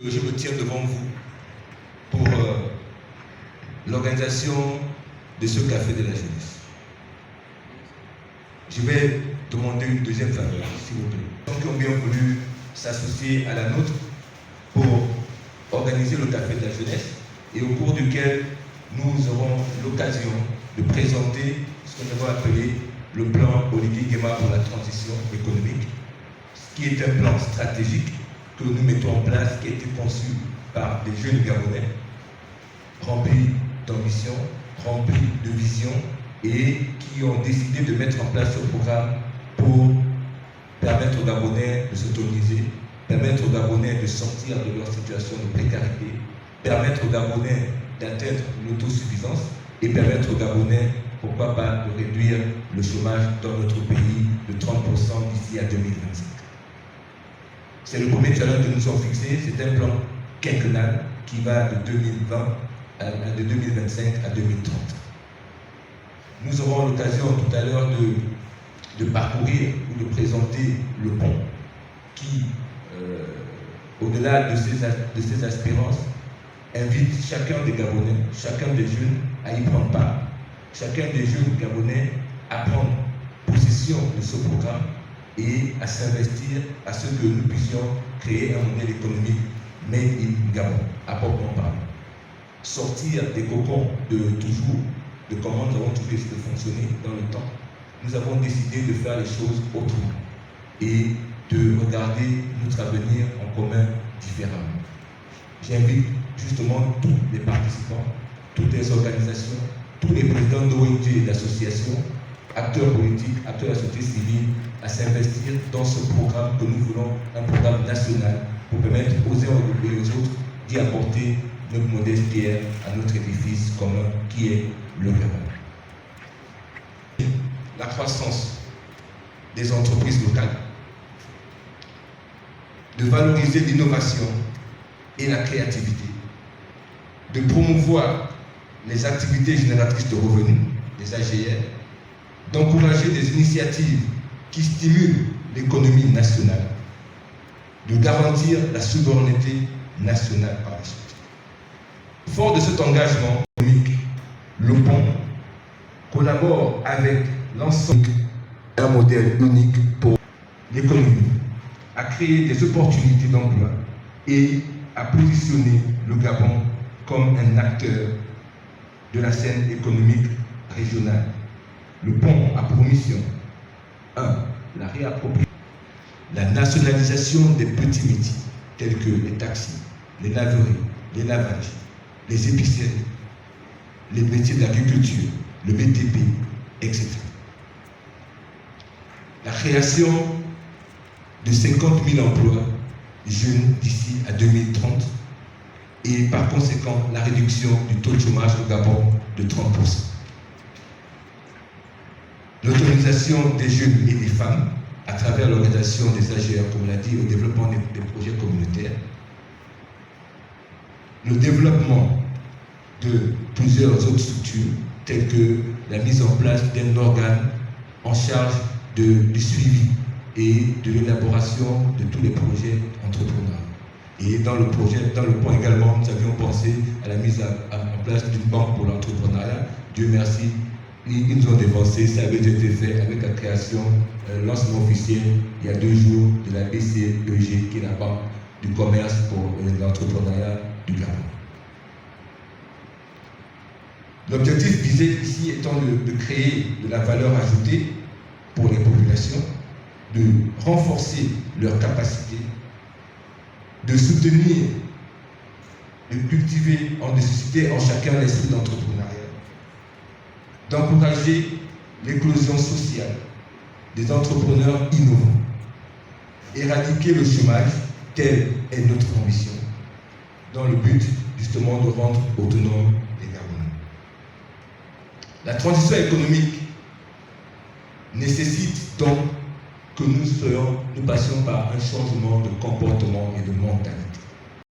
Je me tiens devant vous pour l'organisation de ce café de la jeunesse. Je vais demander une deuxième faveur, s'il vous plaît. Ceux qui ont bien voulu s'associer à la nôtre pour organiser le café de la jeunesse et au cours duquel nous aurons l'occasion de présenter ce que nous avons appelé le plan Oligui Nguema pour la transition économique, qui est un plan stratégique que nous mettons en place, qui a été conçu par des jeunes Gabonais, remplis d'ambition, remplis de vision, et qui ont décidé de mettre en place ce programme pour permettre aux Gabonais de s'autonomiser, permettre aux Gabonais de sortir de leur situation de précarité, permettre aux Gabonais d'atteindre l'autosuffisance et permettre aux Gabonais, pourquoi pas, de réduire le chômage dans notre pays de 30% d'ici à 2025. C'est le premier challenge que nous sommes fixés. C'est un plan quinquennal qui va de 2025 à 2030. Nous aurons l'occasion tout à l'heure de parcourir ou de présenter le pont qui, au-delà de ses aspirances, invite chacun des Gabonais, chacun des jeunes à y prendre part. Chacun des jeunes Gabonais à prendre possession de ce programme et à s'investir à ce que nous puissions créer un modèle économique made in Gabon, à proprement parler. Sortir des cocons de toujours, de comment nous avons trouvé de fonctionner dans le temps. Nous avons décidé de faire les choses autrement et de regarder notre avenir en commun différemment. J'invite justement tous les participants, toutes les organisations, tous les présidents d'ONG et d'associations, acteurs politiques, acteurs de la société civile, à s'investir dans ce programme que nous voulons, un programme national, pour permettre aux uns et aux autres d'y apporter notre modeste pierre à notre édifice commun qui est le Gabon. La croissance des entreprises locales, de valoriser l'innovation et la créativité, de promouvoir les activités génératrices de revenus, les AGR, d'encourager des initiatives qui stimulent l'économie nationale, de garantir la souveraineté nationale par la suite. Fort de cet engagement économique, le pont collabore avec l'ensemble d'un modèle unique pour l'économie, à créer des opportunités d'emploi et à positionner le Gabon comme un acteur de la scène économique régionale. Le pont a pour mission 1. La réappropriation, la nationalisation des petits métiers tels que les taxis, les laveries, les lavages, les épiceries, les métiers de l'agriculture, le BTP, etc. La création de 50 000 emplois jeunes d'ici à 2030 et par conséquent la réduction du taux de chômage au Gabon de 30%. L'autonomisation des jeunes et des femmes à travers l'organisation des AGR, comme l'a dit, au développement des projets communautaires. Le développement de plusieurs autres structures, telles que la mise en place d'un organe en charge du suivi et de l'élaboration de tous les projets entrepreneuriaux. Et dans le point également, nous avions pensé à la mise en place d'une banque pour l'entrepreneuriat. Dieu merci, ils nous ont dévancé, ça avait été fait avec la création, lancement officiel il y a 2 jours de la BCEG, qui est la banque du commerce pour l'entrepreneuriat du Gabon. L'objectif visé ici étant de créer de la valeur ajoutée pour les populations, de renforcer leurs capacités, de soutenir, de cultiver, de susciter en chacun l'esprit d'entrepreneuriat, d'encourager l'éclosion sociale des entrepreneurs innovants, éradiquer le chômage, telle est notre ambition, dans le but justement de rendre autonomes les Gabonais. La transition économique nécessite donc que nous passions par un changement de comportement et de mentalité.